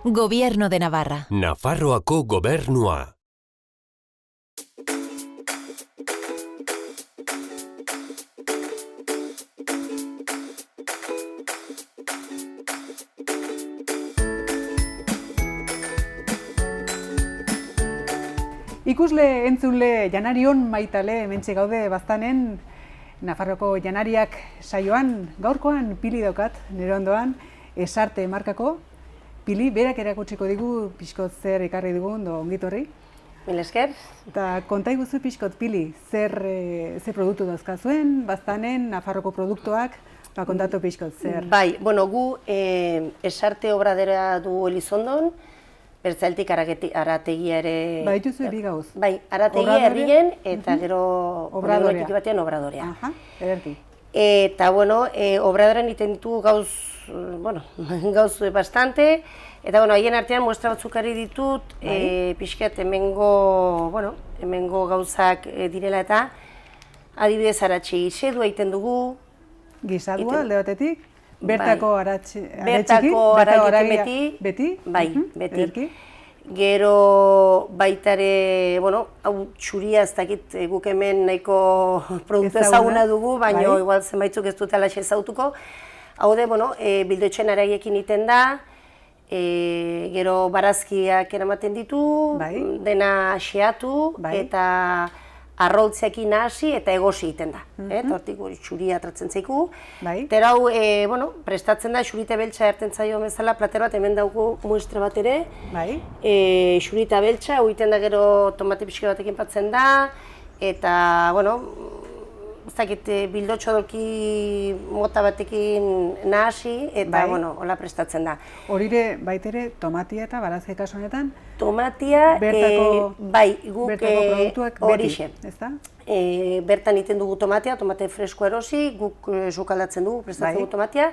Gobierno de Navarra. Nafarroako gobernua. Ikusle, entzule, janarion maitale hementxe gaude baztanen Nafarroko janariak saioan, gaurkoan pili daukat, nire ondoan, Esarte markako. Pili, berak erakutsiko digu pixkot zer ekarri digun, ongitorri. Mil esker. Eta konta iguzu pixkot, Pili, zer produktu dauzkazuen, baztanen, Nafarroko produktuak, kontatu pixkot zer. Bai, bueno, gu Esarte obradera du Elizondon, Bertzaltik arategia ere... Ba, dituzu bi gauz. Bai, arategia herrien eta gero obradorea. Batean obradorea. Aha, ederki. Eta, bueno, obradorean iten ditu gauz, bueno, gauz bastante. Eta, bueno, haien artean muestra batzuk ari ditut, pixkat hemengo gauzak direla eta adibidez aratxe gisedua egiten dugu. Gisadua, alde batetik? Bertako aratxekin beti? Bai, beti. Ederki. Gero baitare, bueno, hau txuria ez dakit guk hemen nahiko produktu ezaguna dugu, baina igual zenbaitzuk ez dut alaxe ezautuko. Hau de, bueno, bildoetxen araiekin iten da, gero barazkiak eramaten ditu, dena xeatu eta arroltzeakin hasi eta egosi egiten da. Hortik txuria atratzen zaiku. Eta hau, bueno, prestatzen da, xurita beltza erten zaio bezala, plater bat, hemen dauku muestra bat ere. Xurita beltza, hau egiten da gero tomate pixka batekin patzen da. Eta, bueno, ez dakit bildotxo dolki mota batekin nahasi, eta, bueno, hola prestatzen da. Horire, baitere, tomatia eta barazki kasu honetan? Tomatia, bai, guk horixe, ezta? Bertan iten dugu tomatia, tomate fresko erosi, guk sukaldatzen dugu, prestatzen dugu tomatia,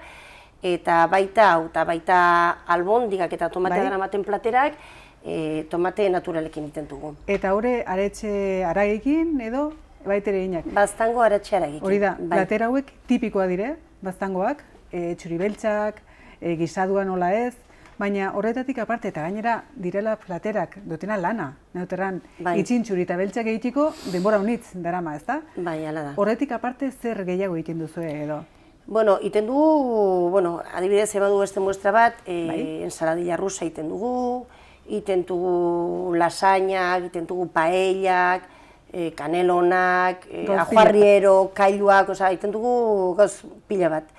eta baita hau, eta baita albondigak eta tomatea garamaten platerak, tomate naturalekin iten dugu. Eta hori aretxe aragekin edo baitere inak? Baztango aretxe aragekin. Hori da, platera hauek tipikoa dire, baztangoak, txuri beltzak, gisadua nola ez, baina horretatik aparte eta gainera direla platerak dutena lana, neoteran itxin txuri eta beltzak egiteko denbora unitz darama, ez da? Bai, ala da. Horretik aparte zer gehiago egiten duzu edo? Bueno, iten dugu, bueno, adibidez eba du beste muestra bat, ensaladilla rusa iten dugu, iten dugu lasainak, iten dugu paellak, kanelonak, ajuarriero, kailuak, iten dugu gauz pila bat.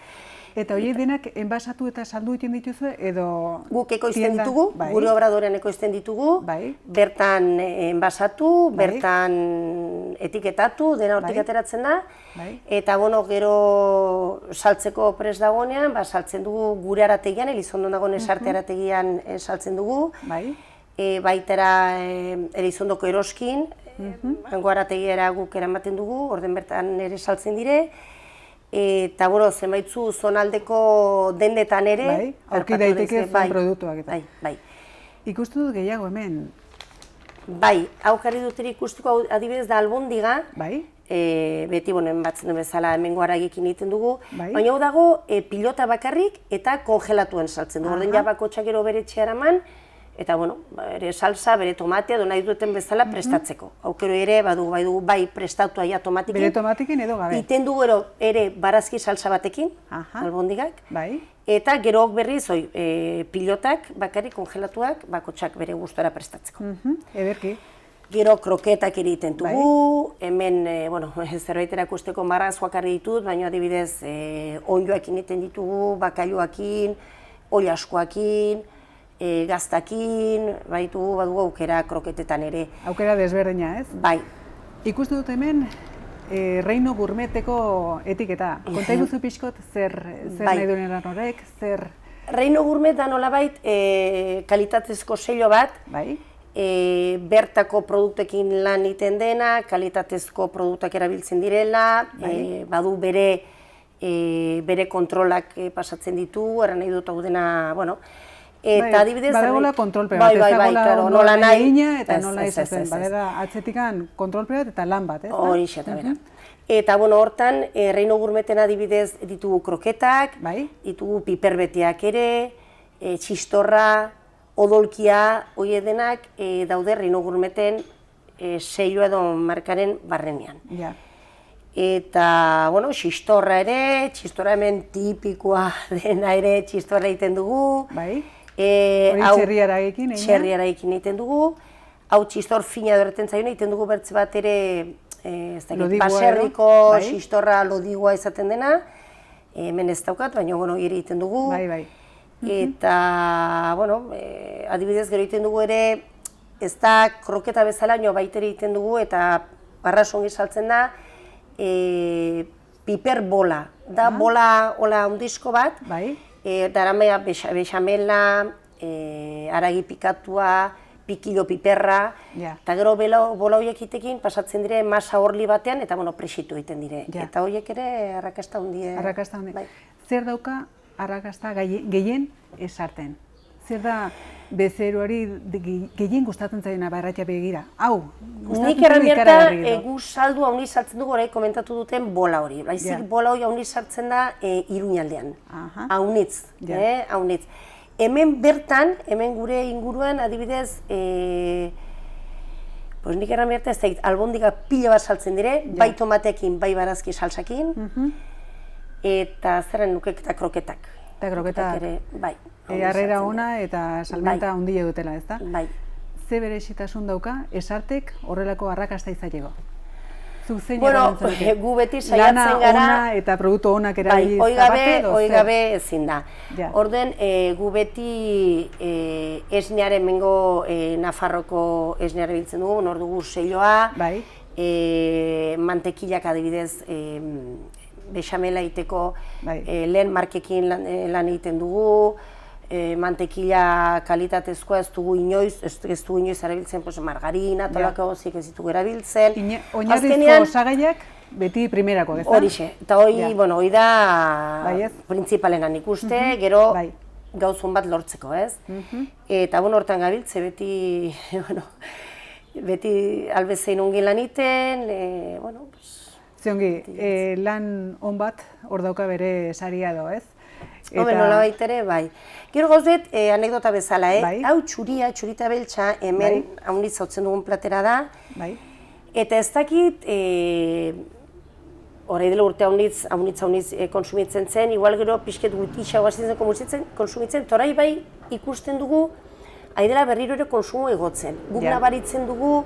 Eta horiek denak enbasatu eta saldu egiten dituzu edo... Guk ekoizten ditugu, gure obradorean ekoizten ditugu, bertan enbasatu, bertan etiketatu, dena hortik ateratzen da, eta bueno, gero saltzeko prest dagoenean, saltzen dugu gure arategian, Elizondon dagoen Esarte arategian saltzen dugu, baitara Elizondoko eroskin, hango arategiara guk eramaten dugu, orden bertan ere saltzen dire, eta, bueno, zenbaitzu zonaldeko dendetan ere... aurki daiteke zuen produktuak eta. Bai. Ikustu dut gehiago hemen? Bai, hau jarri duteri ikusteko adibidez da albondiga. Beti, bueno, batzen du bezala hemengo aragekin egiten dugu. Baina hau dago pilota bakarrik eta kongelatuen saltzen du. Orden jabako txakero bere txearaman, eta, bueno, bere salsa, bere tomatea, nahi duten bezala prestatzeko. Aukero ere, badugu bai prestatu aia tomatikin. Bere tomatikin edo gabe? Iten dugu ere barazki salsa batekin, albondigak. Eta gero berriz, pilotak, bakarrik kongelatuak, bakotxak bere gustora prestatzeko. Ederki. Gero kroketak ere iten dugu, hemen, bueno, zerbait erakusteko marrazoak argi ditut, baina adibidez ondioakin iten ditugu, bakailuakin, oilaskoakin, gaztakin, badugu aukera kroketetan ere. Aukera desberdina, ez? Bai. Ikustu dut hemen, Reino Gourmeteko etiketa. Konta iguzu pixkot, zer nahi duen eran horrek, zer... Reino Gourmet da nolabait kalitatezko sello bat, bertako produktekin lan iten dena, kalitatezko produktak erabiltzen direla, badu bere kontrolak pasatzen ditu, eran nahi dut hau dena, bueno, eta adibidez... Badagoela kontrolpe bat, ez dagoela nola nahi eta nola izaten, badera atzetikan kontrolpe bat eta lan bat, ez da? Horixe eta bera. Eta, bueno, hortan, Reino Gourmeten adibidez ditugu kroketak, ditugu piperbetiak ere, txistorra, odolkia, hori denak daude Reino Gourmeten seilua edo markaren barrenean. Eta, bueno, txistorra ere, txistorra hemen tipikoa dena ere txistorra egiten dugu. Bai, hori txerriararekin egin? Txerriararekin egiten dugu. Hau txistor fina dorretzen zaiona egiten dugu bertze bat ere, baserriko txistorra lodigua izaten dena. Hemen ez daukat, baina hori egiten dugu. Bai, bai. Eta, bueno, adibidez gero egiten dugu ere, ez da kroketa bezala, baita ere egiten dugu eta barra songi saltzen da, piper bola. Da bola ondizko bat, daramea bexamela, aragi pikatua, pikilo piperra, eta gero bola horiek itekin pasatzen dire masa horli batean eta presitu egiten dire. Eta horiek ere arrakasta hundie. Arrakasta hundie. Zer dauka arrakasta gehien esarten? Zer da bezeroari gehien gustatzen zaiena barratia begira? Hau, nik erramierta gu saldu hauni sartzen dugu orain komentatu duten bola hori. Baizik bola hori hauni sartzen da Iruñaldean. Haunitz, haunitz. Hemen bertan, hemen gure inguruan adibidez, nik erramierta ez da albondiga pila bat saltzen dire, bai tomatekin, bai barazki salsakin, eta zerren nukek eta kroketak. Eta kroketak. Bai. Harrera ona eta salmenta handia dutela, ez da? Bai. Ze berezitasun dauka, esartek horrelako arrakasta izateko? Zuk zein gu beti saiatzen gara... Lana ona eta produktu onak erabili zapate edo zer? Hoi gabe ezin da. Orduen, gu beti esnearen mengo Nafarroko esneare biltzen dugu, hor dugu selloa, mantekilak adibidez bexamela egiteko lehen markekin lan egiten dugu, mantekila kalitatezkoa ez dugu inoiz erabiltzen margarina, tolako gozik ez ditugu erabiltzen. Oinarrizko osagaiak beti primerako, ez da? Horixe, eta hori da printzipalenan ikuste, gero gauzun bat lortzeko, ez? Eta hortan gabiltze beti albezein ongin lan iten, Ziongi, lan on bat hor dauka bere saria edo, ez? Homen, nola baitere, bai. Gero gauzet, anekdota bezala, hau txurita beltza, hemen haunitz hautzen dugun platera da. Eta ez dakit, horre dela urte haunitz konsumitzen zen, igual gero pixket gutixagoa zen konsumitzen, torai bai ikusten dugu, haidela berriro ere konsumo egotzen. Guk nabaritzen dugu,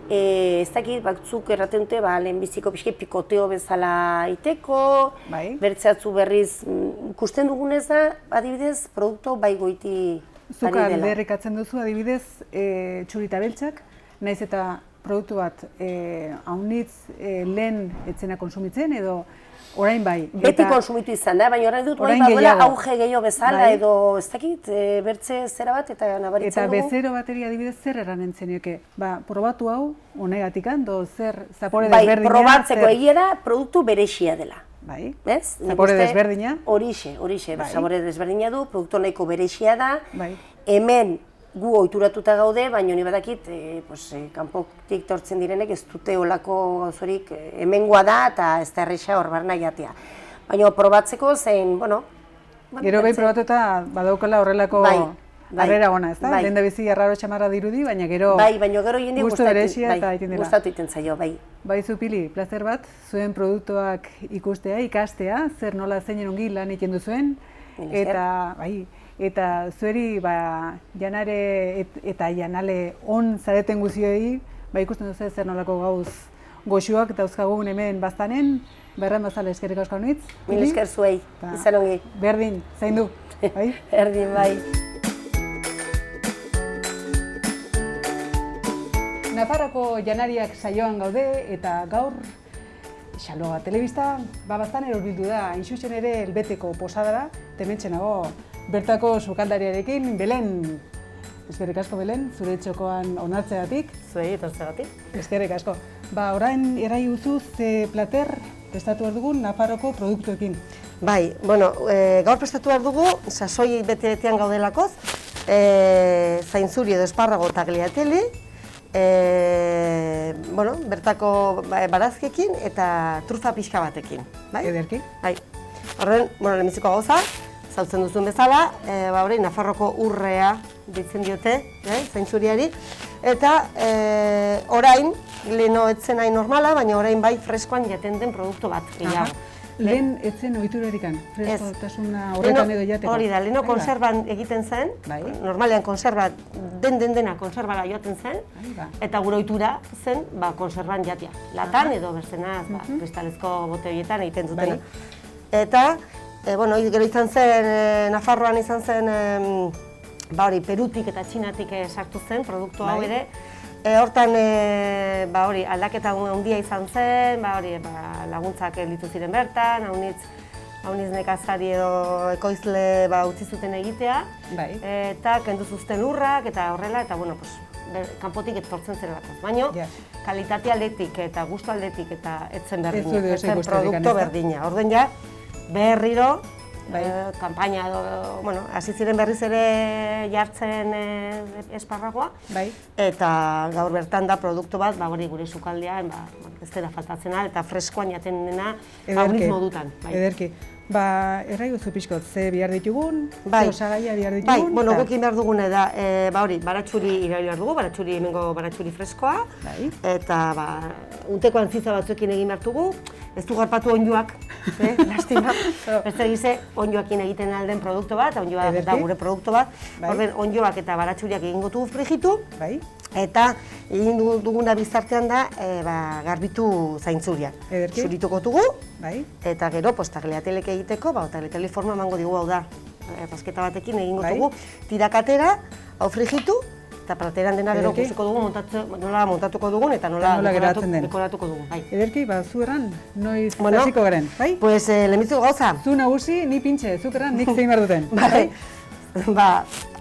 ez dakit, batzuk erraten dute, lehenbiziko pixke pikoteo bezala iteko, bertzeatzu berriz, ikusten dugunez da, adibidez, produktu bai goiti ari dela. Zuk alderrikatzen duzu, adibidez, txurita beltzak, nahiz eta produktu bat haunitz lehen etzena konsumitzen edo orain bai. Beti konsumitu izan da, baina orain dut baduela auge gehiago bezala edo ez dakit, bertze zera bat eta nabaritzen dugu. Eta bezero bateri adibidez zer eranen zenioke? Probatu hau, honegatikan, zer zapore desberdina? Bai, probatzeko egia da produktu berexia dela. Bai, zapore desberdina? Horixe, zapore desberdina du, produktu nahiko berexia da. Hemen gu ohituratuta gaude, baina honi badakit, kanpotik tortzen direnek ez dute olako gauzorik hemengoa da eta ez da erresa hor barna jatea. Baina probatzeko zein, Gero behin probatuta badaukala horrelako harrera ona, ez da? Lehen da bizi arraro txamarra dirudi, baina gero jende gustatu iten zaio, bai. Bai, Zupili, plazer bat, zuen produktuak ikustea, ikastea, zer nola zeinen ongi lan egiten duzuen, eta zueri janare eta janale on zareten guzioi, ikusten duzu zer nolako gauz goxuak eta dauzkagun hemen baztanen, berran bazala eskerrik asko nitz. Mil esker zuei, izan ongi. Berdin, zain du. Berdin, bai. Nafarroko janariak saioan gaude eta gaur Xaloa Telebista baztanen hurbildu da, inxusen ere elbeteko posadara, tementzen nago bertako sukaldariarekin, Belen. Eskerrik asko, Belen, zure txokoan onartzeagatik. Zuei etortzeagatik. Eskerrik asko. Orain erai uzu ze plater prestatu behar dugun Nafarroko produktuekin. Bai, gaur prestatu behar dugu, sasoi bete-betean gaudelakoz, zainzuri edo esparrago tagliatelle, bertako barazkekin eta trufa pixka batekin. Ederki. Horren, lehenbiziko gauza, zautzen duzuen bezala, hori Nafarroko urrea ditzen diote, zaintzuriari, eta orain, leheno etzen nahi normala, baina orain bai freskoan jaten den produktu bat gehiago. Lehen etzen ohiturarikan, freskotasuna horretan edo jateko? Hori da, leheno konserban egiten zen, normalean konserba, dena konserbara joaten zen, eta gure ohitura zen konserban jatia. Latan edo berzenaz, kristalezko bote horietan egiten dutena. Eta, gero izan zen, Nafarroan izan zen, Perutik eta Txinatik sartu zen produktu hau ere. Hortan aldaketa handia izan zen, laguntzak elitu ziren bertan, haunitz nekazari edo ekoizle utzi zuten egitea, eta kendu zuzten lurrak eta horrela, eta kanpotik etortzen zerelako. Baina, kalitate aldetik eta gustu aldetik eta etzen berdina, etzen produktu berdina. Orduan ja, berriro, kanpaina edo, hasi ziren berriz ere jartzen esparragoa, eta gaur bertan da produktu bat, gure sukaldean, ez dira faltatzen eta freskoan jaten dena, haunitz modutan. Ederki. Errai guzu pixkot, ze behar ditugun, ze osagaia behar ditugun? Bai, gukin behar dugune da, baratxuri iraili behar dugu, hemengo baratxuri freskoa, eta unteko antziza batzuekin egin behar dugu, ez du garpatu onjoak, lastima, beste egize onjoakin egiten alden produktu bat, onjoa da gure produktu bat, onjoak eta baratxuriak egingo dugu frijitu, eta egin duguna bizartean da garbitu zaintzuria. Zurituko dugu, eta gero tagliatelek egiteko, tagliatele forma emango digu hau da. Rasketa batekin egingo dugu, tirakatera, hau frijitu, eta prateran dena gero ikusiko dugu nola montatuko dugun eta nola dekoratuko dugun. Ederki, zu erran, noiz hasiko garen, bai? Pues, lehenbizu gauza. Zu nagusi, ni pintxe, zuk erran, nik zein behar duten.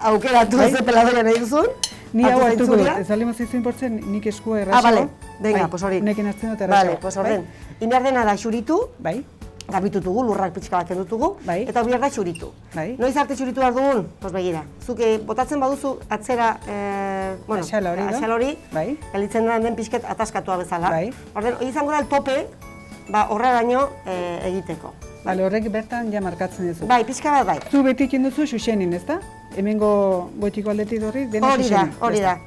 Aukeratu ez peladoia nahi duzun. Ni hau hartuko dut, ez alima zaizuen portzen nik eskua errazo. Bale, venga, pues hori. Nekin hartzen dut errazo. Bale, pues orden. Inbehar dena da xuritu, garbitutugu, lurrak pixka bat kendutugu, eta behar da xuritu. Noiz arte xuritu behar dugun? Pues begira, zuke botatzen baduzu atzera, axal hori, galitzen den pixket ataskatua bezala. Orden, hori izango da tope, horreraino egiteko. Bale, horrek bertan ja markatzen duzu. Bai, pixka bat bai. Zu beti ikinduzu xuxenin, ez da? Hemengo goitiko aldetik horri, dena xuxenin. Hori da.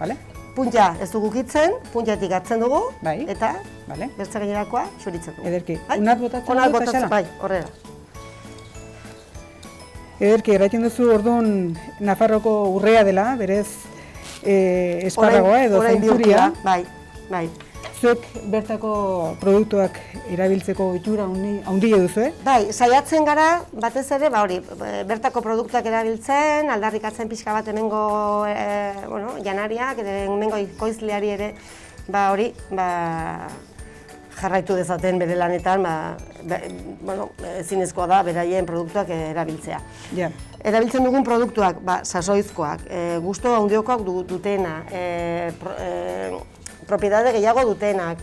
Puntia ez dugu kitzen, puntiatik hartzen dugu, eta bertza gainerakoa xuritzen dugu. Ederki, unat botatzen dugu eta xala? Bai, horrela. Ederki, erraiten duzu orduan Nafarroko urrea dela, berez esparragoa edo zaintzuria. Bai. Zuek bertako produktuak erabiltzeko ohitura handia duzu, Bai, saiatzen gara, batez ere, bertako produktuak erabiltzen, aldarrikatzen pixka bat hemengo janariak, hemengo ekoizleari ere, jarraitu dezaten bere lanetan, ezinezkoa da beraien produktuak erabiltzea. Erabiltzen dugun produktuak, sasoizkoak, gustu handiokoak dutena, propiedade gehiago dutenak,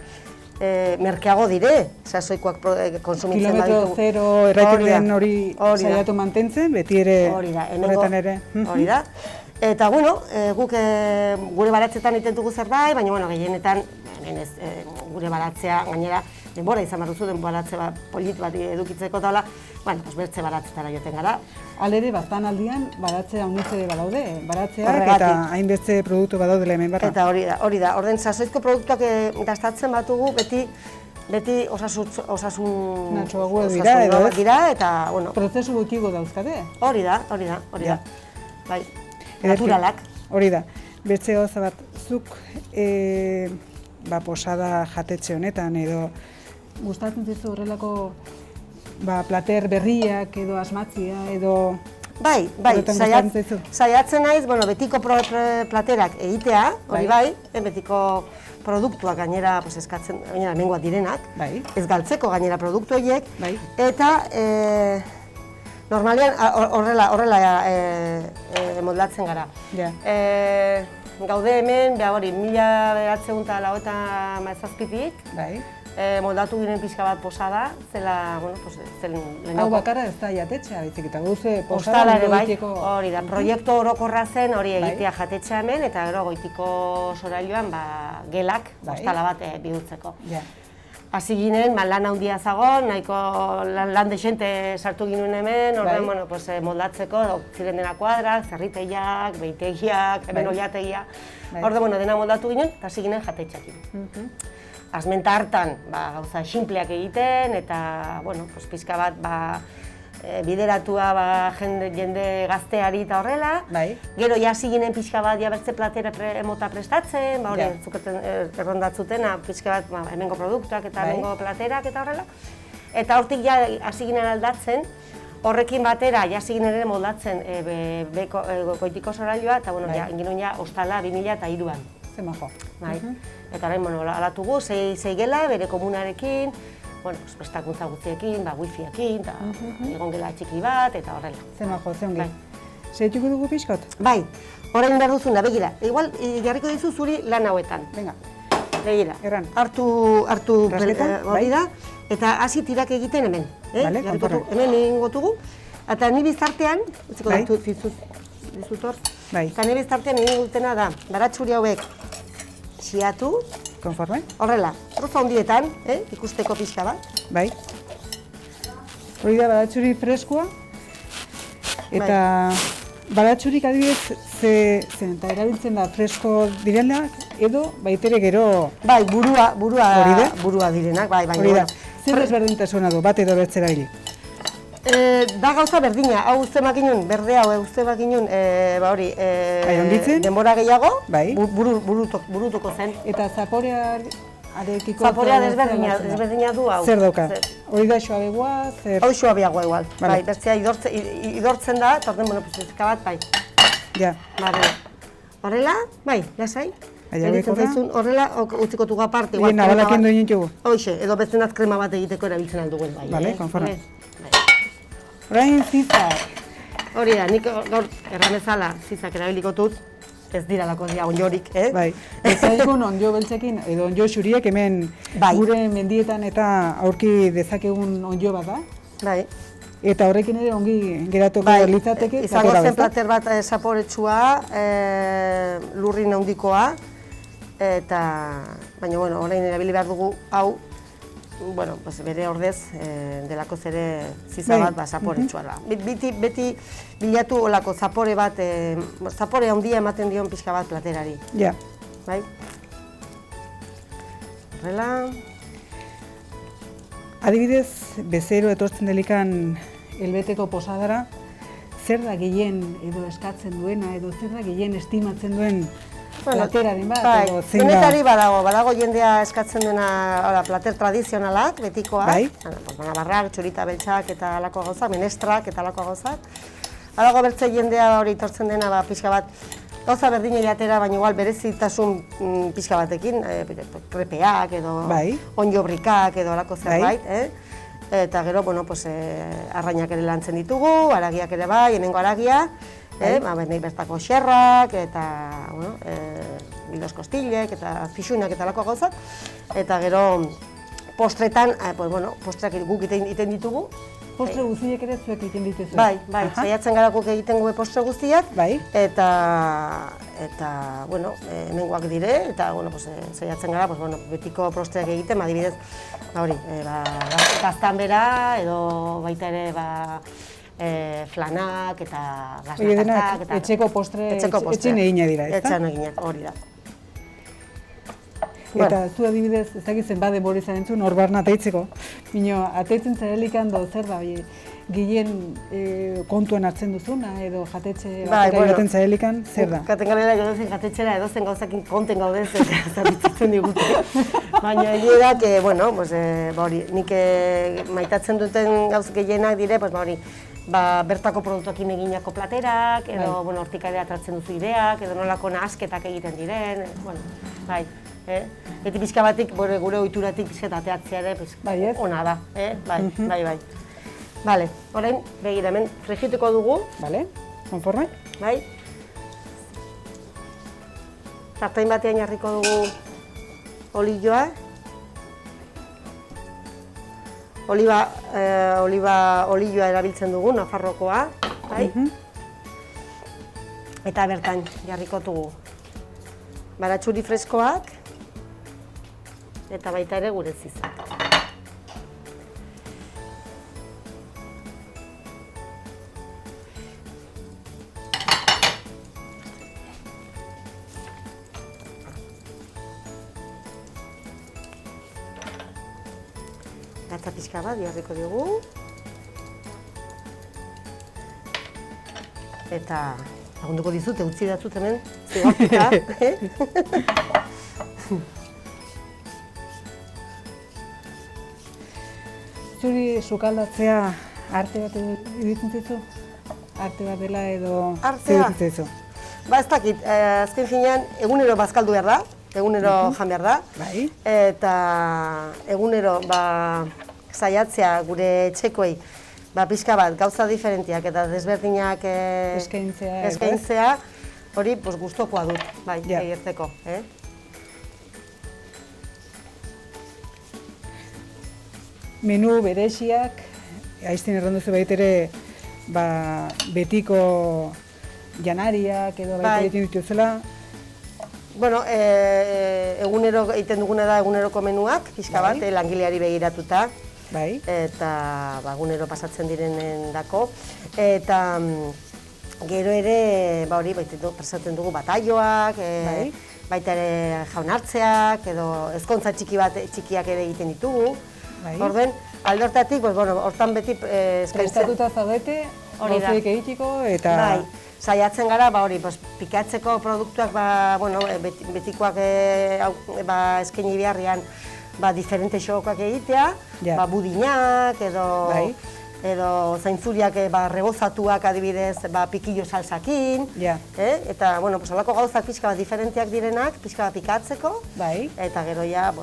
merkeago dire, sasoikoak konsumitzen baditu. Kilometro zero erraiten den hori saiatu mantentzen, beti ere horretan ere. Hori da. Eta, guk gure baratzetan itentugu zerbait, baina gehienetan gure baratzea gainera denbora izan behar duzu, baratze polit bat edukitzeko eta bertze baratzetara joten gara. Alere, bastan aldian, baratzea unitze badaude, baratzeak eta hainbeste produktu badaudela hemen barra. Eta hori da, orden sasoizko produktuak gastatzen batugu beti osasun dira eta, prozesu gutxiago dauzkate? Hori da. Bai, naturalak. Hori da. Bertze gauza bat, zuk posada jatetxe honetan edo gustatzen zizu horrelako plater berriak edo asmatzia edo... Bai, saiatzen naiz, betiko platerak egitea, hori bai, betiko produktuak gainera eskatzen, gainera hemengoak direnak, ez galtzeko gainera produktu horiek, eta normalean horrela modlatzen gara. Gaude hemen, 1997tik, moldatu ginen pixka bat posada, zela, Hau bakarra ez da jatetxea, bitzik eta guze posada goitiko... Hori da, proiektu orokorra zen hori egitea jatetxea hemen, eta gero goitiko sorailuan gelak, postala bat bihurtzeko. hasi ginen, lan handia zagon, nahiko lan desente sartu ginen hemen, horren, moldatzeko, ziren dena kuadrak, zerriteiak, behitegiak, hemen oiategia. Horren, dena moldatu ginen, eta hasi ginen jatetxeakin. Azmenta hartan, gauza simpleak egiten, eta, pixka bat, bideratua jende gazteari eta horrela. Gero, hasi ginen pixka bat bertze platera mota prestatzen, zuketen errondatzutena, pixka bat hemengo produktuak eta hemengo platerak eta horrela. Eta hortik hasi ginen aldatzen, horrekin batera hasi ginen ere moldatzen goitiko sorailua, eta ginen ostala 2003an. Zemajo. Eta orain, alatugu, 6 gela, bere komunarekin, prestakuntza guztiekin, wifi-ekin, egon gela txiki bat, eta horrela. Zemajo, zeongi. Zehituko dugu pixkot? Bai, orain behar duzuna, begira. Igual, jarriko dizu zuri lan hauetan. Venga. Begira. Erran. Hartu hori da, eta hasi tirak egiten hemen. Bale, kontorra. Hemen ingotugu. Eta ni bizartean, utziko dut dizutor, eta ni bizartean egin dutena da, baratxuri hauek siatu, konforme? Horrela, trozo handietan, ikusteko pixka bat. Bai. Hori da baratxuri freskoa. Eta baratxurik adibidez, eta erabiltzen da fresko direnak, edo baitere gero... Bai, burua direnak, bai. Hori da. Zer ezberdintasuna du, bat edo bertzera hiri? Da gauza berdina, hau uste makinun, berde hau uste makinun, denbora gehiago, burutuko zen. Eta zaporearekiko... Zaporea desberdina du hau. Zer dauka? Hori da xoabegoa, zer... Hau xoabeagoa igual, bai, bertzea idortzen da, eta orten, pizka bat, bai. Ja. Horrela, bai, lasai. Horrela, utziko dugu aparte. Bien, abalakin duen jintugu. Hoxe, edo bezenaz krema bat egiteko erabiltzen alduguen, bai. Bale, konforme. Orain zizak. Hori da, nik gaur erramezala zizak erabiliko dut, ez diralako dira onjorik, Bai, ez zaigun onjo beltzekin, edo onjo xuriek hemen gure mendietan eta aurki dezakegun onjo bat da. Bai. Eta horrekin ere ongi geratuko litzateke. Izango zen plater bat zaporetsua, lurrin handikoa, eta, baina, orain erabili behar dugu hau, bere ordez, delako zere ziza bat zaporetsua da. Beti bilatu olako zapore bat, zapore handia ematen dion pixka bat platerari. Ja. Bai? Horrela... Adibidez, bezero etortzen delikan helbeteko posadara, zer da gehien edo eskatzen duena, edo zer da gehien estimatzen duen plateraren bat, edo zein da? Denetari badago jendea eskatzen duena plater tradizionalak, betikoak, nabarrak, txurita beltzak eta alako gauzak, menestrak eta alako gauzak. Alago bertze jendea hori etortzen dena pixka bat, gauza berdina jatera, baina igual berezitasun pixka batekin, krepeak edo onjobrikak edo alako zerbait, eta gero, arrainak ere lantzen ditugu, aragiak ere bai, hemengo aragia, bertako xerrak, eta bildoz kostilek, eta fixuinak eta alako gauzak, eta gero postretan, postreak guk egiten ditugu. Postre guztiak ere zuek egiten dituzu? Bai, saiatzen gara guk egiten gue postre guztiak, eta, hemengoak dire, eta, saiatzen gara, betiko postreak egiten, adibidez, gaztanbera, edo baita ere, flanak eta gaznatartak. Etxeko postre, etxen egina dira, ez da? Etxen egina, hori da. Eta zu adibidez, ezagitzen bade bori zaren zuen, hor barna ateitzeko. Bino, ateitzen zarelikan do zer da, gehien kontuan hartzen duzuna, edo jatetxe batera joaten zarelikan, zer da? Katengarela joaten jatetxera edozen gauzakin konten gaudez eta zabitzatzen digute. Baina egia da, nik maitatzen duten gauz gehienak dire, bertako produktuekin eginako platerak, edo hortik ere atratzen duzu ideak, edo nolako nahasketak egiten diren, bai. Beti pixka batik, gure ohituratik pixka ateatzea ere, ona da, bai. Bale, orain, begira, hemen fregituko dugu. Bale, konforme. Bai. Sartain batean jarriko dugu olioa. Olioa erabiltzen dugu, Nafarrokoa, bai. Eta bertan jarriko dugu baratxuri freskoak, eta baita ere gure zizak. Gatza pixka bat jarriko diogu. Eta lagunduko dizut, utzi datzut hemen, zigortuta. Zuri sukaldatzea arte bat iruditzen zaizu? Arte bat dela edo iruditzen zaizu? Ba ez dakit, azken finean egunero bazkaldu behar da, egunero jan behar da. Bai. Eta egunero saiatzea gure etxekoei pixka bat gauza diferentiak eta desberdinak eskaintzea, hori gustokoa dut, bai, egirteko. Menu bereziak, aizten erranduzu baitere betiko janariak edo baita egiten dituzela. Bueno, egunero egiten duguna da eguneroko menuak, pixka bat, langileari begiratuta. Bai. Eta egunero pasatzen direnen dako. Eta gero ere, hori, prestatzen dugu bataioak, baita ere jaunartzeak, edo ezkontza txikiak ere egiten ditugu. Orden, alde hortatik, hortan beti prestatuta zaudete, gauzaik egiteko, eta... Bai, saiatzen gara, pikatzeko produktuak, betikoak eskaini beharrian, diferente xokoak egitea, budinak edo zaintzuriak rebozatuak adibidez pikillo salsakin, eta alako gauzak pixka bat diferenteak direnak, pixka bat pikatzeko, eta gero ja,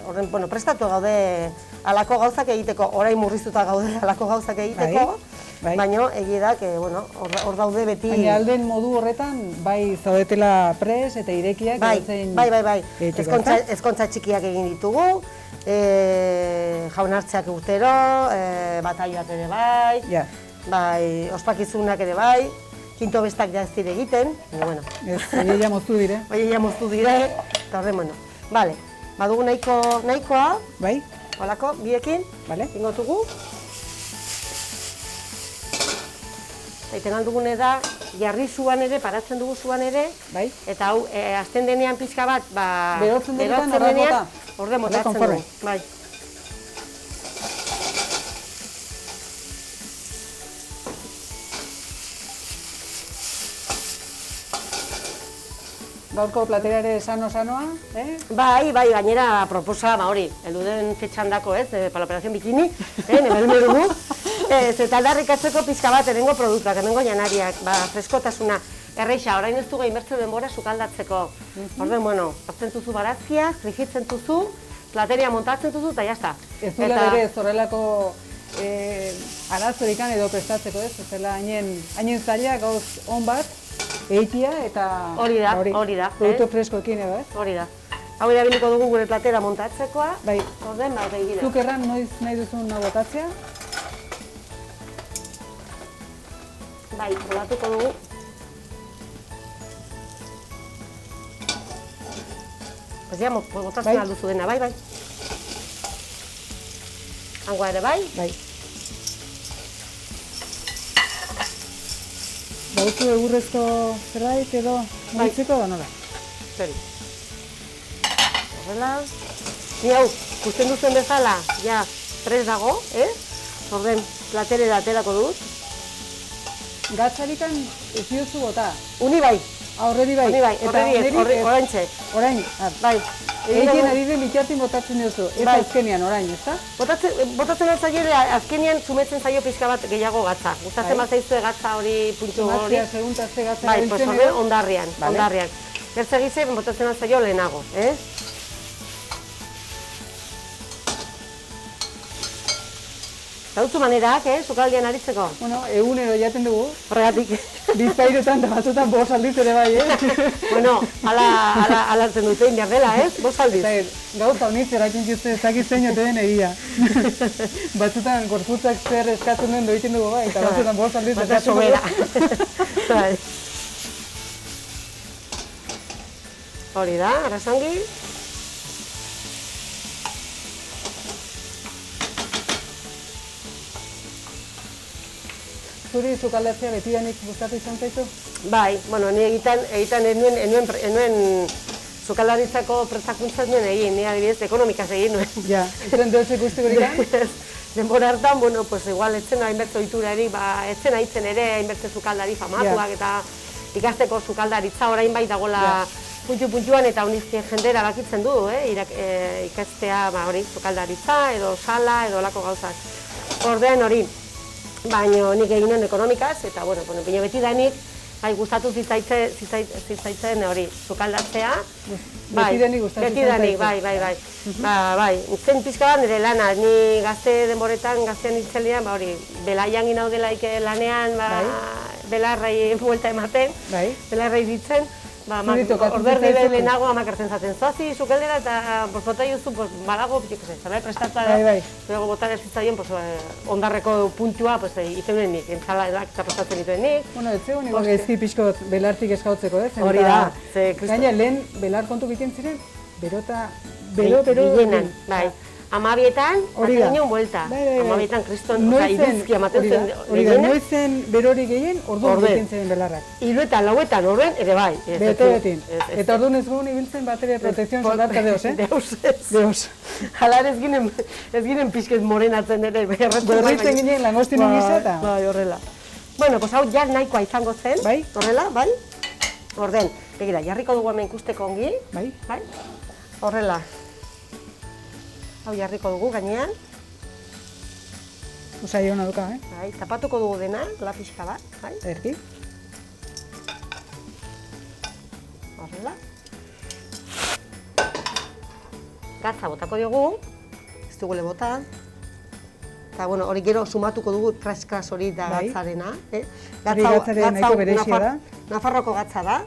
horren prestatu gaude alako gauzak egiteko, orain murriztuta gaude alako gauzak egiteko, baina egia da, hor daude beti... Baina alden modu horretan, bai zaudetela pres eta irekiak... Bai, ezkontza txikiak egin ditugu, jaunartzeak urtero, bataioak ere bai, ospakizunak ere bai, kinto bestak ja ez dire egiten, ez, egia moztu dire. Egia moztu dire, eta horren, bale, badugu nahikoa, holako, biekin, ingotugu. Eta aldugune da, jarri zuan ere, paratzen dugu zuan ere, eta hau, azten denean pixka bat, berotzen denean, horre motatzen dugu. Gaurko platera ere sano-sanoa, Bai, gainera proposa, hori, elduden fetxan dako, para la operación bikini, nebel dugu. Eta aldarrikatzeko pixka bat erengo produktuak, erengo janariak, freskotasuna, erreixa, orain ez du gainbertze denbora sukaldatzeko. Orden, hartzen duzu barazkia, frigitzen duzu, plateria montatzen duzu, eta jazta. Ez du ere zorrelako arazorikan edo prestatzeko ez, zela hainen zaila gauz on bat, egitea eta... Hori da. Produktu freskoekin edo ez? Hori da. Hau erabiliko dugu gure platera montatzekoa. Orden, begiratu. Zuk erran noiz nahi duzun botatzea? Bai, probatuko dugu. Pues ya, botatzen alduzu dena, bai. Hangoa ere bai. Bauzu egurrezko zerbait edo muritzeko da nola? Zeri. Horrela. Ni hau, ikusten duzen bezala, ja, prest dago, Orden, platerera aterako dut. Gatzarikan ez diozu bota? Uni bai. Horreri bai? Oraintxe. Orain? Bai. Egiten ari den itxartin botatzen diozu, ez azkenian orain, ezta? Botatzen dut zaio, azkenian zumetzen zaio pixka bat gehiago gatza. Gustatzen bat zaizue gatza hori, puntxu hori. Mazia, seguntazte gatza bai, pues horre ondarrian. Gertzegize, botatzen dut zaio lehenago, Zautzu manerak, sukaldian aritzeko? Bueno, egunero jaten dugu. Horregatik. Bizpairutan eta batzutan 5 aldiz ere bai, Bueno, ala hartzen dute behar dela, 5 aldiz. Gauza honitz erakin juzte ezakitzen jote den egia. Batzutan gorputzak zer eskatzen duen doiten dugu bai, eta batzutan 5 aldiz eskatzen dugu. Hori da, arrasongi. Zuri sukaldatzea betidanik gustatu izan zaizu? Bai, ni egiten enuen sukaldaritzako prestakuntzat nuen egin, ni adibidez ekonomikaz egin nuen. Ja, etzen dut ikusteko ikan? Denbora hartan, bueno, pues igual etzen hainbertze ohiturari, etzen haitzen ere hainbertze sukaldari famatuak eta ikasteko sukaldaritza orain bai dagoela puntu-puntuan eta honizkien jendera bakitzen du, ikastea hori sukaldaritza edo sala edo lako gauzak. Ordean hori, baina nik egin nuen ekonomikaz eta, bueno, bine beti danik, gustatu zitzaitzen hori, sukaldatzea. Beti denik gustatu zitzaitzen. Bai. Zen pixka bat nire lana, ni gazte denboretan, gaztean itzelian, hori, belaian gina delaik lanean, belarrai buelta ematen, belarrai ditzen, orderdi lehenago amak hartzen zaten zoazi, sukeldera eta bota juzu, badago, zabea prestatua da, luego botar ez zitzaien, ondarreko puntua, iten nik, entzaladak eta prestatzen iten nik. Bueno, ez zegoen igual gezki pixko belartik eskautzeko, ez? Hori da. Gaina, lehen belar kontu biten ziren, bero. Bilenan, bai. Amabietan, hazen ginen buelta. Amabietan, kriston, iduzki amaten zen. Hori da, noizen berori gehien, orduan biten ziren belarrak. Hiruetan, lauetan, horren, ere bai. Bete-betin. Eta orduan ez guen ibiltzen bateria protekzion solarka deos, eh? Deus ez. Deus. Halar ez ginen pixket morenatzen ere. Berritzen ginen langostinen gizeta. Bai, horrela. Bueno, pues hau ja nahikoa izango zen. Bai. Horrela, bai. Orden, begira, jarriko dugu hemen ikusteko ongi. Bai. Horrela. Hau jarriko dugu gainean. Usai hona duka, eh? Bai, tapatuko dugu dena, lapixka bat, bai. Erki. Horrela. Gatza botako diogu, ez dugule bota. Eta, bueno, hori gero sumatuko dugu kras hori da gatzarena. Hori gatzaren nahiko berezia da. Nafarroko gatza da,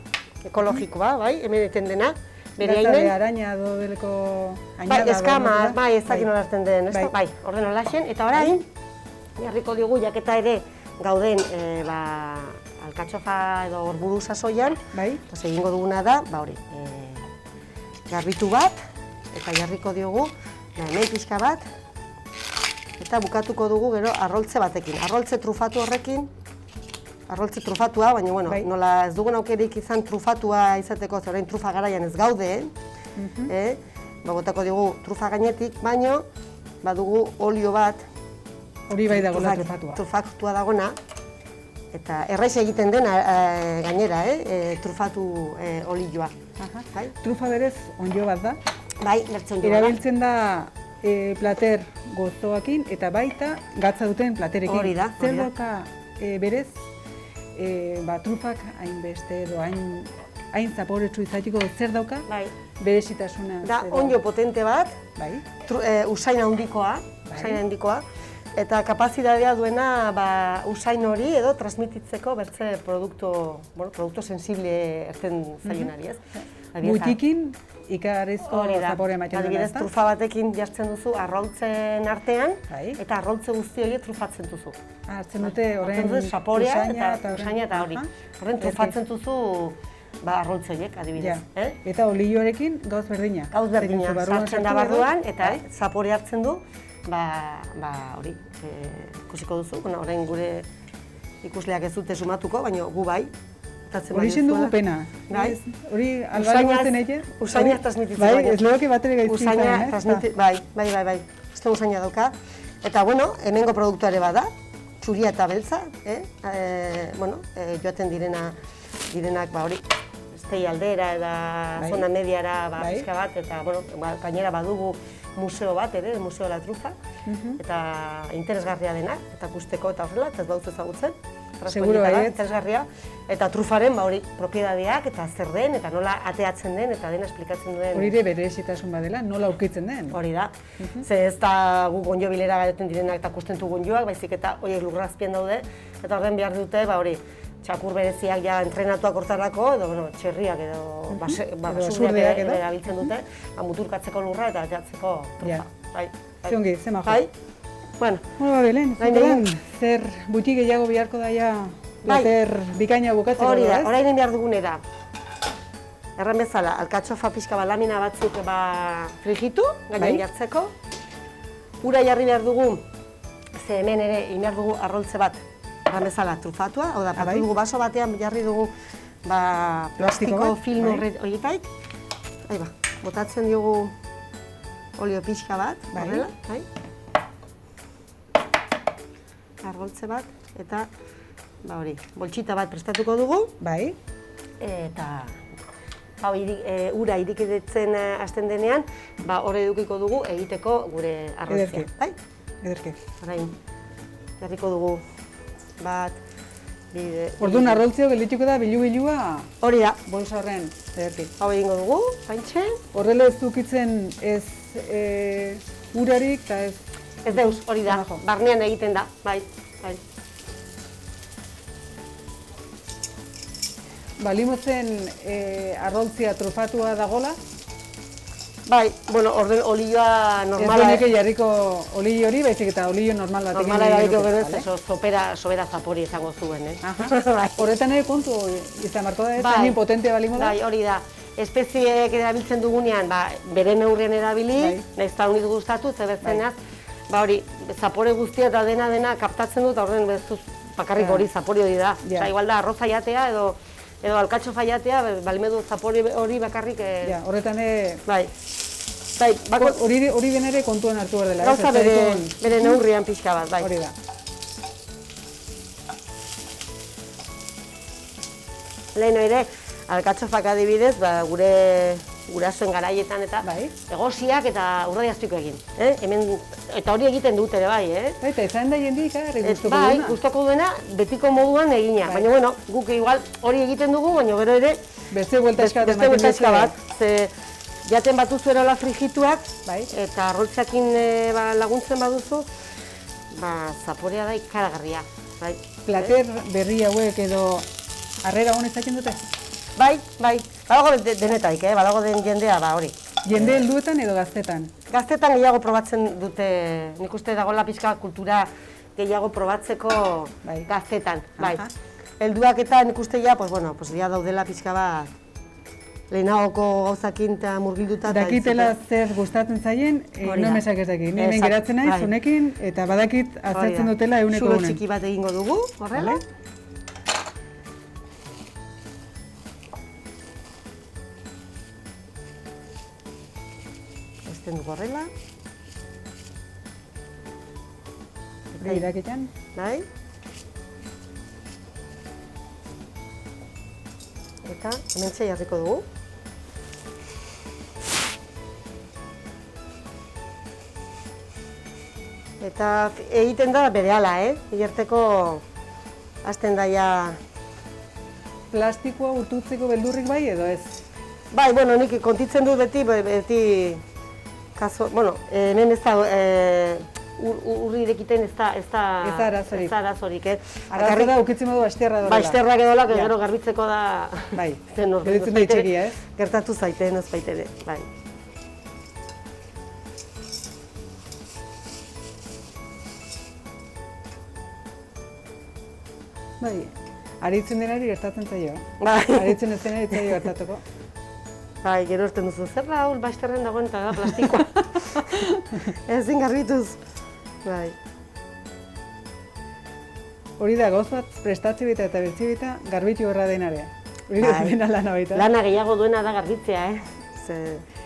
ekologikoa, bai, hemen eten dena. Gatzare araña dodeleko añada. Bai, eskama, bai, ez dakit nola hartzen den, bai, orden holaxen. Eta orain, jarriko diogu, jaketa ere gauden alkatxofa edo orburu sasoian, egingo duguna da, hori, garbitu bat, eta jarriko diogu, hemen pixka bat, eta bukatuko dugu gero arroltze batekin. Arroltze trufatu horrekin, arroltze trufatua, baina, bueno, nola ez dugun aukerik izan trufatua izateko, orain trufa garaian ez gaude, botako dugu trufa gainetik, baina badugu olio bat, hori bai dagoela trufatua. Trufatua dagona, eta erraiz egiten dena gainera, trufatu olioa. Trufa berez onjo bat da? Bai, lertze onjo bat da. Erabiltzen da plater gozoakin eta baita gatza duten platerekin. Hori da. Zer doka berez, trufak hainbeste edo hain zaporetsu izatiko zer dauka? Berezitasuna. Da, onjo potente bat, usain handikoa, eta kapazitatea duena usain hori edo transmititzeko bertze produktu sensible erten zailunari, ez? Gutikin ikarizko zapore ematen dena, adibidez, trufa batekin jartzen duzu arraultzen artean, eta arraultze guzti horiek trufatzen duzu. Hartzen dute horren saporea eta hori. Horren trufatzen duzu arraultze horiek, adibidez. Eta olioarekin gauz berdina. Gauz berdina, sartzen da barruan, eta zapore hartzen du, hori, ikusiko duzu, orain gure ikusleak ez dute sumatuko, baina gu bai. Hori izin dugu pena. Hori albari guztien egin? Usaina transmititzen. Bai, ez lehoki batere gaitzin zan, Bai. Ez da usaina dauka. Eta, bueno, hemengo produktuare bada, txuria eta beltza, joaten direnak, hori, estei aldera eta zona mediara pixka bat, eta, gainera badugu museo bat, Museo de la Trufa, eta interesgarria denak, eta kusteko eta horrela, eta ez bautz ezagutzen. Seguro baiet. Interesgarria, eta trufaren propiedadeak eta zer den, eta nola ateatzen den, eta dena esplikatzen duen. Hori ere berezitasun badela, nola aurkitzen den. Hori da. Ze ez da gu gonjo bilera gaioten direnak eta kustentu gonjoak, baizik eta horiek lurrazpien daude, eta horren behar dute, hori, txakur bereziak ja entrenatuak hortarako, edo txerriak edo basurdeak erabiltzen dute, muturkatzeko lurra eta ateatzeko trufa. Ziongi, ze majo. Bueno, Belen, zer buti gehiago beharko daia plater bikaina bukatzeko, hori da, orain behar dugunera. Erren bezala, alkatxofa pixka lamina batzuk frigitu, gainean jartzeko. Ura jarri behar dugu, ze hemen ere behar dugu arroltze bat, erren bezala trufatua, hau da, patu dugu baso batean jarri dugu plastiko film horretaik. botatzen diogu olio pixka bat, horrela, argoltze bat, eta hori, boltsita bat prestatuko dugu. Bai. Eta ura iriketetzen hasten denean, hor edukiko dugu egiteko gure arrozia. Ederki. Orain, jarriko dugu bat, orduan arroltzio geldituko da bilu-bilua hori da. bolsa horren, ederki. Hau egingo dugu, paintxe. Horrela ez dukitzen ez urarik eta ez... Ez deus, hori da, barnean egiten da, bai. Balimotzen arroltzia trufatua dagola? Bai, bueno, orden olioa normala... Ez dueneke jarriko olio hori, baizik eta olio normal batekin. Normala jarriko genuen, sobera zapori izango zuen, Horretan ere kontu izan marko da, ez hain potentea balimo da? Bai, hori da. Espeziek erabiltzen dugunean, bere neurrien erabili, nahiz eta uniz gustatu, zebertzenaz, hori, zapore guztia eta dena kaptatzen dut, horren bezuz bakarrik hori zapori hori da. Igual da, arroza jatea edo alkatxofa jatea, balimedu zapori hori bakarrik... Horretan ere... Bai. Hori denere kontuan hartu behar dela. Gauza bere neurrian pixka bat, bai. Hori da. Leheno ere, alkatxofak adibidez, gure gurasoen garaietan eta egosiak eta urradiazpiko egin. Eta hori egiten dut ere bai, Eta izan da jendik, guztoko duena? Bai, guztoko duena, betiko moduan egina. Baina, bueno, guk igual hori egiten dugu, baina gero ere... Beste bueltaizka bat. Jaten batuzu erola frigituak, eta arroltzakin laguntzen baduzu, zaporea da ikaragarria. Plater berri hauek edo harrera honez egin dute? Bai, badago denetaik, badago den jendea, hori. Jende helduetan edo gaztetan? Gaztetan gehiago probatzen dute, nik uste dagoela pixka kultura gehiago probatzeko gaztetan, bai. Helduak eta nik uste ja, daudela pixka bat lehenagoko gauzakin eta murgilduta. Dakitela zer gustatzen zaien, nomesak ez dakit. Hemen geratzen naiz, zunekin, eta badakit azaltzen dutela eguneko honen. Zulo txiki bat egingo dugu, horrela. Ezten dugu horrela. Iraketan. Bai. Eta hementxe jarriko dugu. Eta egiten da berehala, Igerteko hasten daia... Plastikoa urtutzeko beldurrik bai edo ez? Bai, bueno, nik kontitzen dut beti, hemen ez da urri irekiten ez da arazorik. Arazo da ukitzen modu basterra dola. Basterrak edola, gero garbitzeko da... Bai, geritzen da itxekia, ez? Gertatu zaiteen ez baitere, bai. Bai, aritzen denari gertatzen zaio. Bai. Aritzen ez denari zaio gertatuko. Bai, gero erten duzu, zer da hul basterren dagoen eta da plastikoa. Ezin garbituz. Bai. Hori da, gauz bat prestatze bita eta bertze bita garbitu horra denarea. Hori da dena lana baita. Lana gehiago duena da garbitzea,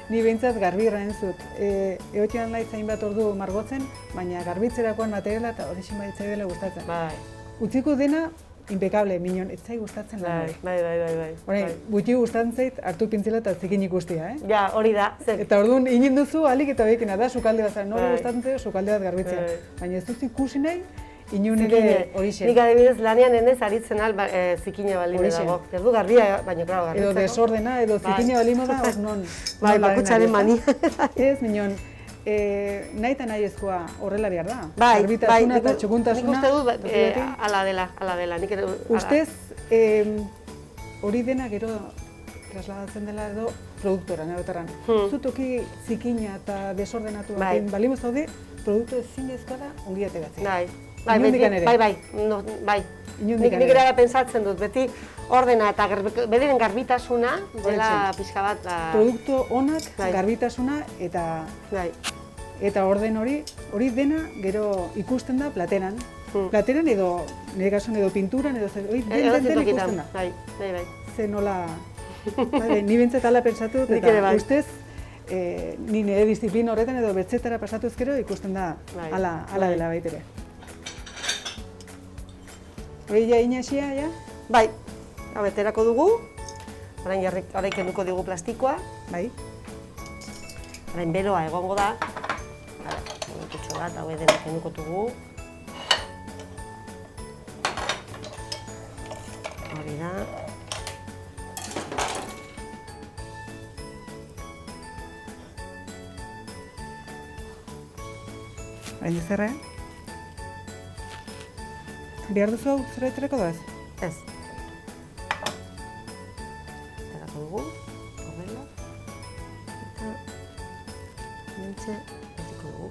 Ni behintzat garbi erranen zut. Eotxean nahi zain bat ordu margotzen, baina garbitzerakoan materiala eta hori xin baitzai dela gustatzen. Bai. Utziko dena, impecable, minon, ez zai gustatzen lan. Bai. Gutxi gustatzen zait, hartu pintzela eta zikin ikustia, Ja, hori da. Eta orduan, inin duzu, alik eta behikena da, sukalde bat, nori gustatzen zaio, sukalde bat garbitzea. Baina ez duzu ikusi nahi, inun ere hori xen. Nik adibidez lanean enez aritzen al zikine balime dago. Ez du garbia, baina klaro garbitzeko. Edo desordena, edo zikine balimo da, non. Bai, bakutxaren mani. Ez, minon, nahi eta nahi ezkoa horrela behar da. Bai, garbitasuna eta txukuntasuna. Nik uste du ala dela. Ustez, hori dena gero trasladatzen dela edo produktora, nerotarran. Zutoki zikina eta desordenatu batean balimo zaude, produktu ezin ezkoa da ongi ateratzen. Bai. Nik ere pentsatzen dut, beti ordena eta bederen garbitasuna dela pixka bat... Produktu onak, garbitasuna eta orden hori dena gero ikusten da plateran. Plateran edo, nire kasuan edo pinturan edo zen ikusten da. Bai. Ze nola Ni bintzat ala pentsatut, Nik ere eta bai. ustez, ni nire disiplina horretan edo betzetara pasatu ezkero ikusten da ala dela baitere. Hori ja inaxia, ja? Bai, beterako dugu, orain kenduko dugu plastikoa, Bai. orain beroa egongo da, momentutxo bat, hau edena kenduko dugu. Hori da. Hain zerra, Behar duzu hau zerretreko doaz? Ez. Beterako dugu, horrela, eta mentxe betiko dugu.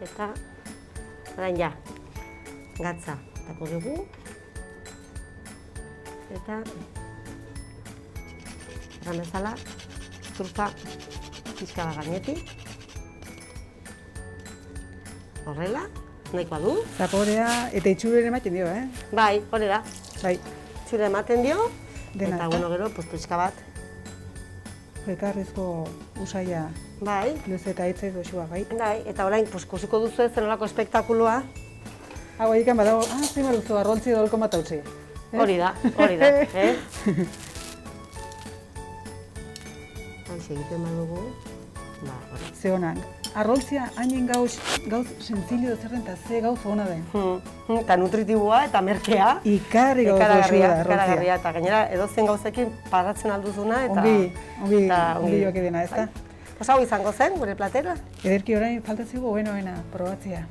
Eta, orain ja, gatza betako dugu, eta esan bezala, trufa pixka bat gainetik. Horrela, nahikoa du. Zaporea eta itxura ere ematen dio, Bai, hori da. Bai. Itxura ematen dio, Dena, eta bueno, gero, pixka bat. Ekarrizko usaia Bai, luze eta hitzaiz goxua, bai. bai, eta orain, kusiko duzu ez zenolako espektakuloa. Hau egikan badago, zima duzu, arrontzi dolko matautzi. Hori da, Hauxe egiten badugu, hori. Ze honak, arroltzia hainen gauz sentzilio zerren eta ze gauz hona den. Eta nutritiboa eta merkea. Ikarri gauz goxua da arroltzia. Ikaragarria, eta gainera edozen gauzekin paratzen alduzuna. Ongi joak edena, ez da? Osa hau izango zen, gure platera? Ederki orain falta zigu, buena, probatzea.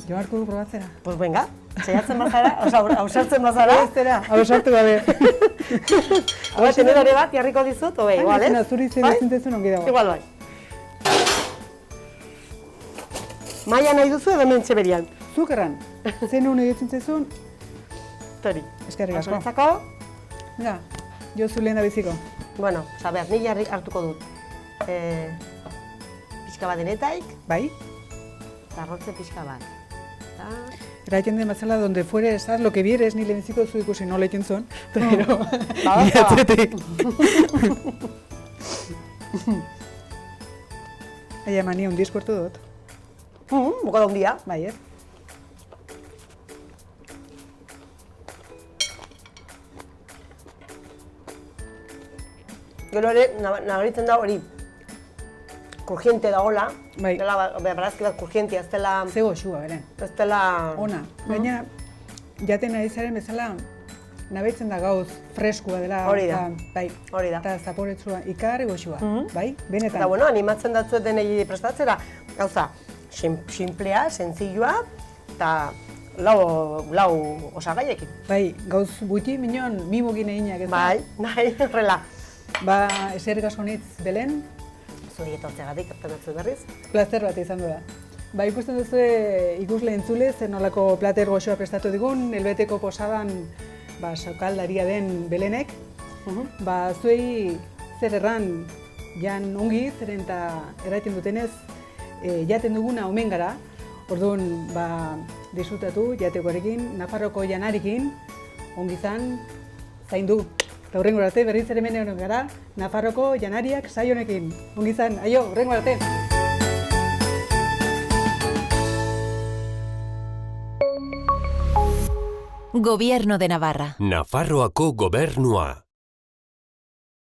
Jo harko du probatzera? Pues venga, saiatzen bazara, ausartzen bazara. Ez dira, ausartu gabe. Hau, tenedore bat, jarriko dizut, obe, igual, ez? Zuri zebezintzezun ongi dago. Igual bai. Maia nahi duzu edo mentxe berian? Zukerran, zen hone egitzen Tori. Eskerrik asko. Asko. Ja, jo zu lehen da biziko. Bueno, saber, nik hartuko dut. Pixka bat denetaik. Bai. Eta arrotze pixka bat. Eraiten den batzela, donde fuere estar, lo que vieres, ni lehenbiziko zu ikusi nola egin zuen, pero... Biatzetik. Aia, mani, un diskortu dut. Buka da un dia. Bai, Gero ere, nabaritzen da hori, kurgiente dagoela. Bai. Barazki bat kurgientia, ez dela... Ze goxua, beren. Ez dela... Ona. Baina, jaten ari zaren bezala, nabaitzen da gauz freskua dela. Hori da. Bai. Hori da. Eta zaporetsua, ikarri goxua. Bai, benetan. Eta bueno, animatzen datzuet denei prestatzera. Gauza, simplea, sentzilloa, eta lau osagaiekin. Bai, gauz gutxi, minon, mimogin eginak ez da. Bai, horrela. Ba, eserrik asko nitz, Belen. Zuri etortzeagatik, hartzen berriz. Plazer bat izan da. Ba, ikusten duzu ikusle entzule, zer nolako plater goxoa prestatu digun, helbeteko posadan saukaldaria den Belenek. Ba, zuei zer erran jan ongi, zeren eta erraiten dutenez, jaten duguna omen gara. Orduan, disfrutatu jatekoarekin, Nafarroko janarekin, ongi izan, zaindu. Eta hurrengo arte, berriz ere hemen egon gara, Nafarroko janariak saio honekin. Ongi izan, aio, hurrengo arte! Gobierno de Navarra. Nafarroako gobernua.